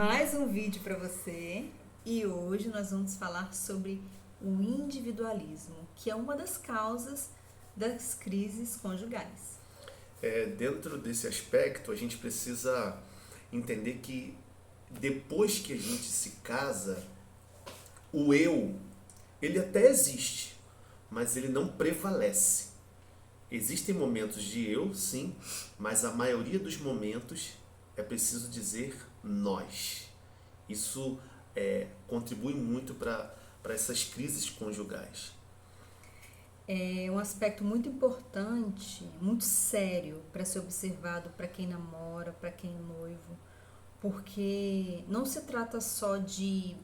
mais um vídeo para você e hoje nós vamos falar sobre o individualismo, que é uma das causas das crises conjugais. Dentro desse aspecto, a gente precisa entender que depois que a gente se casa, o eu, ele até existe, mas ele não prevalece. Existem momentos de eu, sim, mas a maioria dos momentos é preciso dizer nós. Isso contribui muito para essas crises conjugais. É um aspecto muito importante, muito sério para ser observado para quem namora, para quem é noivo, porque não se trata só de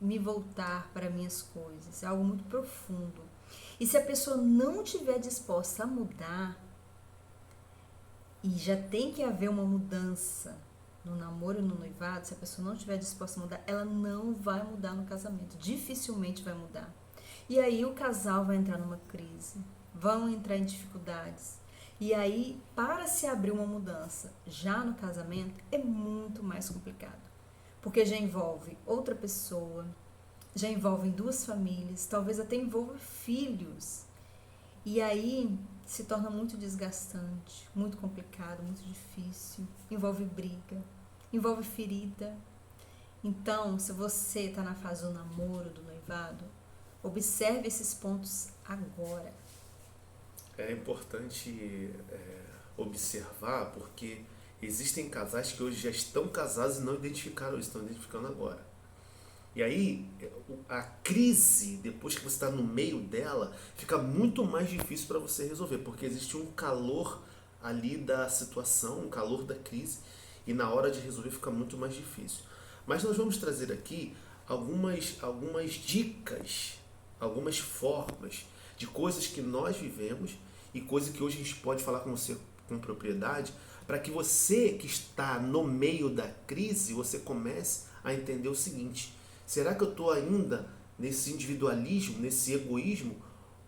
me voltar para minhas coisas, é algo muito profundo. E se a pessoa não estiver disposta a mudar, e já tem que haver uma mudança no namoro e no noivado, se a pessoa não estiver disposta a mudar, ela não vai mudar no casamento, dificilmente vai mudar. E aí o casal vai entrar numa crise, vão entrar em dificuldades. E aí, para se abrir uma mudança já no casamento, é muito mais complicado. Porque já envolve outra pessoa, já envolve duas famílias, talvez até envolva filhos. E aí se torna muito desgastante, muito complicado, muito difícil. Envolve briga, envolve ferida. Então, se você está na fase do namoro, do noivado, observe esses pontos agora. É importante observar porque existem casais que hoje já estão casados e não identificaram isso, estão identificando agora. E aí, a crise, depois que você está no meio dela, fica muito mais difícil para você resolver, porque existe um calor ali da situação, um calor da crise, e na hora de resolver fica muito mais difícil. Mas nós vamos trazer aqui algumas dicas, algumas formas de coisas que nós vivemos e coisas que hoje a gente pode falar com você com propriedade, para que você que está no meio da crise, você comece a entender o seguinte: será que eu estou ainda nesse individualismo, nesse egoísmo,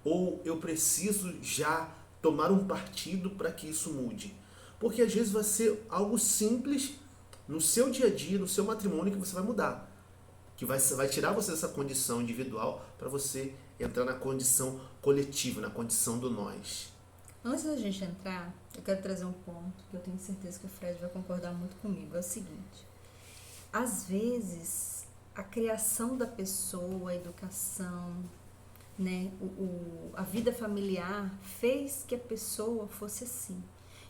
ou eu preciso já tomar um partido para que isso mude? Porque às vezes vai ser algo simples no seu dia a dia, no seu matrimônio, que você vai mudar, que vai tirar você dessa condição individual para você entrar na condição coletiva, na condição do nós. Antes da gente entrar, eu quero trazer um ponto que eu tenho certeza que o Fred vai concordar muito comigo. É o seguinte: às vezes a criação da pessoa, a educação, né, a vida familiar fez que a pessoa fosse assim.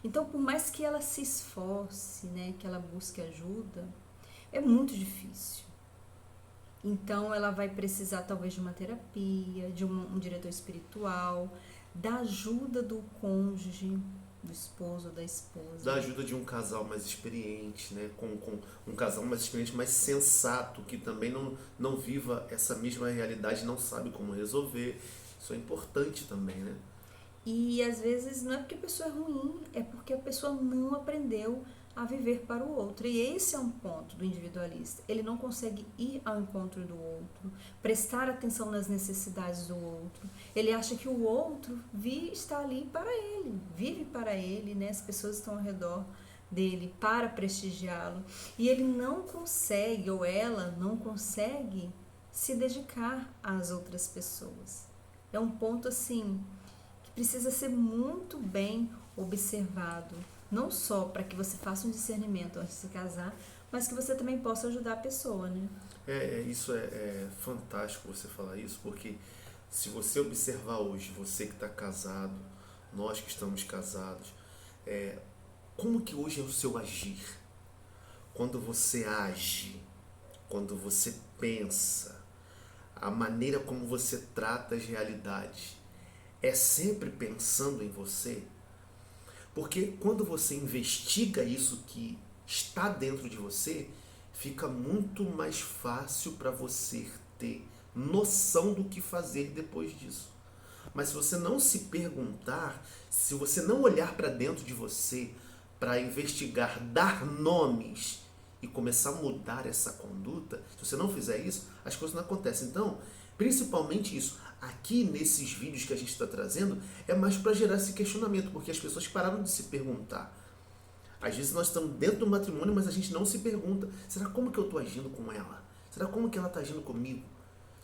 Então, por mais que ela se esforce, né, que ela busque ajuda, é muito difícil. Então, ela vai precisar talvez de uma terapia, de um diretor espiritual, da ajuda do cônjuge, do esposo ou da esposa. Da ajuda de um casal mais experiente, né? com um casal mais experiente, mais sensato, que também não viva essa mesma realidade, não sabe como resolver. Isso é importante também, né? E às vezes não é porque a pessoa é ruim, é porque a pessoa não aprendeu a viver para o outro. E esse é um ponto do individualista. Ele não consegue ir ao encontro do outro, prestar atenção nas necessidades do outro. Ele acha que o outro está ali para ele, vive para ele, né? As pessoas estão ao redor dele para prestigiá-lo. E ele não consegue, ou ela não consegue, se dedicar às outras pessoas. É um ponto assim que precisa ser muito bem observado. Não só para que você faça um discernimento antes de se casar, mas que você também possa ajudar a pessoa, né? Isso é fantástico você falar isso, porque se você observar hoje, você que está casado, nós que estamos casados, como que hoje é o seu agir? Quando você age, quando você pensa, a maneira como você trata as realidades, é sempre pensando em você? Porque quando você investiga isso que está dentro de você, fica muito mais fácil para você ter noção do que fazer depois disso. Mas se você não se perguntar, se você não olhar para dentro de você, para investigar, dar nomes e começar a mudar essa conduta, se você não fizer isso, as coisas não acontecem. Então, principalmente isso, aqui nesses vídeos que a gente está trazendo, é mais para gerar esse questionamento, porque as pessoas pararam de se perguntar. Às vezes nós estamos dentro do matrimônio, mas a gente não se pergunta, será como que eu estou agindo com ela? Será como que ela está agindo comigo?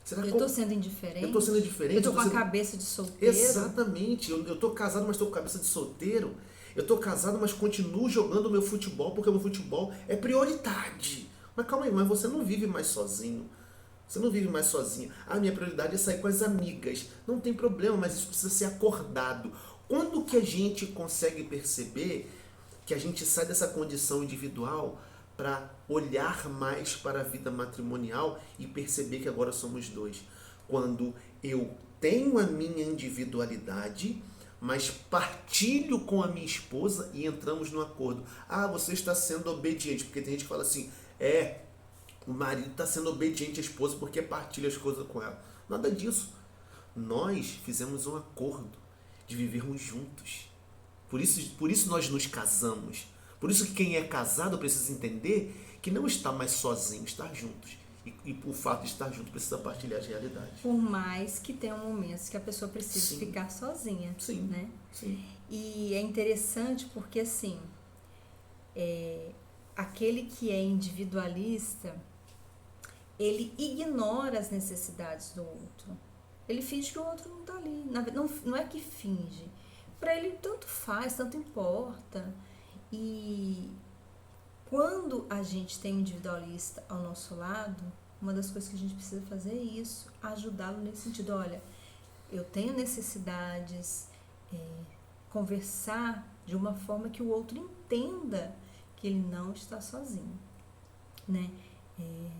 Será Eu como... estou sendo indiferente? Eu estou sendo indiferente? Eu estou com a sendo... cabeça de solteiro? Exatamente. Eu estou casado, mas estou com a cabeça de solteiro. Eu estou casado, mas continuo jogando o meu futebol, porque o meu futebol é prioridade. Mas calma aí, mas você não vive mais sozinho. Você não vive mais sozinho. Ah, minha prioridade é sair com as amigas. Não tem problema, mas isso precisa ser acordado. Quando que a gente consegue perceber que a gente sai dessa condição individual para olhar mais para a vida matrimonial e perceber que agora somos dois? Quando eu tenho a minha individualidade, mas partilho com a minha esposa e entramos no acordo. Ah, você está sendo obediente, porque tem gente que fala assim, o marido está sendo obediente à esposa porque partilha as coisas com ela. Nada disso. Nós fizemos um acordo de vivermos juntos. Por isso nós nos casamos. Por isso que quem é casado precisa entender que não está mais sozinho, está juntos. E por fato de estar junto, precisa partilhar as realidades. Por mais que tenham momentos que a pessoa precisa ficar sozinha. Sim, né? Sim. E é interessante porque, assim, aquele que é individualista, ele ignora as necessidades do outro. Ele finge que o outro não está ali. Não é que finge. Para ele, tanto faz, tanto importa. E quando a gente tem um individualista ao nosso lado, uma das coisas que a gente precisa fazer é isso, ajudá-lo nesse sentido. Olha, eu tenho necessidades, conversar de uma forma que o outro entenda que ele não está sozinho, né?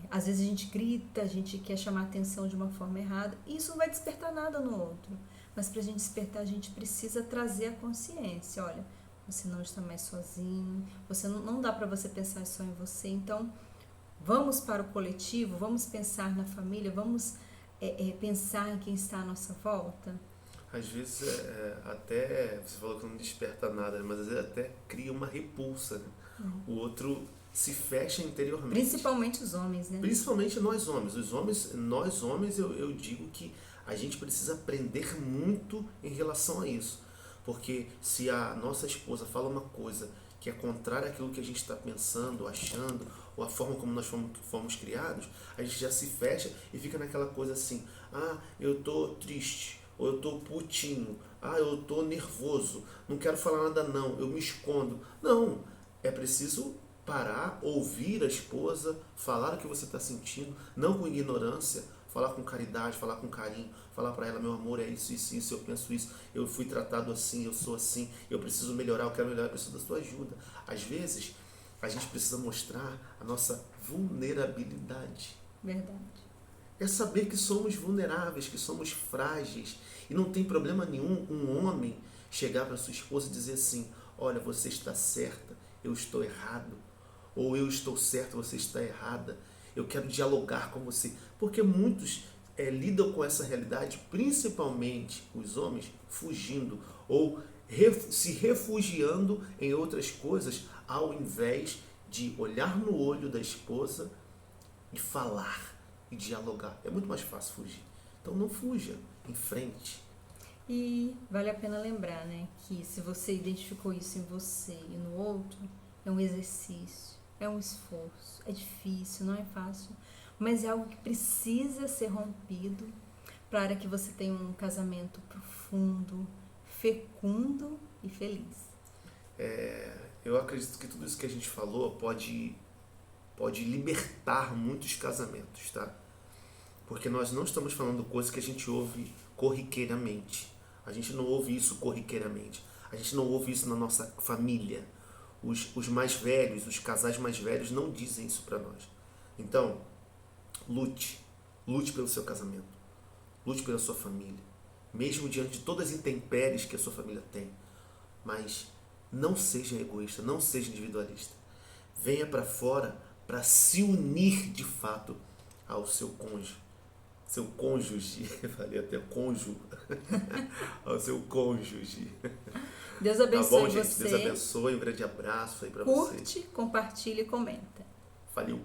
Às vezes a gente grita, a gente quer chamar a atenção de uma forma errada, e isso não vai despertar nada no outro. Mas para a gente despertar, a gente precisa trazer a consciência. Olha, você não está mais sozinho, não dá para você pensar só em você. Então, vamos para o coletivo, vamos pensar na família, vamos pensar em quem está à nossa volta. Às vezes até, você falou que não desperta nada, mas às vezes até cria uma repulsa. Né? O outro se fecha interiormente. Principalmente os homens, né? Principalmente nós homens. Nós homens, eu digo que a gente precisa aprender muito em relação a isso. Porque se a nossa esposa fala uma coisa que é contrária àquilo que a gente está pensando, achando, ou a forma como nós fomos criados, a gente já se fecha e fica naquela coisa assim, eu estou triste, ou eu estou putinho, eu estou nervoso, não quero falar nada não, eu me escondo. Não, é preciso parar, ouvir a esposa, falar o que você está sentindo, não com ignorância, falar com caridade, falar com carinho, falar para ela, meu amor, é isso, isso, isso, eu penso isso, eu fui tratado assim, eu sou assim, eu preciso melhorar, eu quero melhorar, eu preciso da sua ajuda. Às vezes, a gente precisa mostrar a nossa vulnerabilidade. Verdade. É saber que somos vulneráveis, que somos frágeis, e não tem problema nenhum um homem chegar para sua esposa e dizer assim, olha, você está certa, eu estou errado, ou eu estou certo, você está errada, eu quero dialogar com você, porque muitos lidam com essa realidade, principalmente os homens, fugindo ou se refugiando em outras coisas, ao invés de olhar no olho da esposa e falar e dialogar. É muito mais fácil fugir. Então não fuja, em frente. E vale a pena lembrar, né, que se você identificou isso em você e no outro, é um exercício, é um esforço, é difícil, não é fácil, mas é algo que precisa ser rompido para que você tenha um casamento profundo, fecundo e feliz. Eu acredito que tudo isso que a gente falou pode libertar muitos casamentos, tá? Porque nós não estamos falando coisas que a gente ouve corriqueiramente. A gente não ouve isso corriqueiramente. A gente não ouve isso na nossa família. Os mais velhos, os casais mais velhos não dizem isso para nós. Então, lute pelo seu casamento. Lute pela sua família. Mesmo diante de todas as intempéries que a sua família tem. Mas não seja egoísta, não seja individualista. Venha para fora para se unir de fato ao seu cônjuge. Seu cônjuge, falei até cônjuge, ao seu cônjuge. Deus abençoe gente? você. Deus abençoe, um grande abraço aí para você. Curte, compartilha e comenta. Valeu.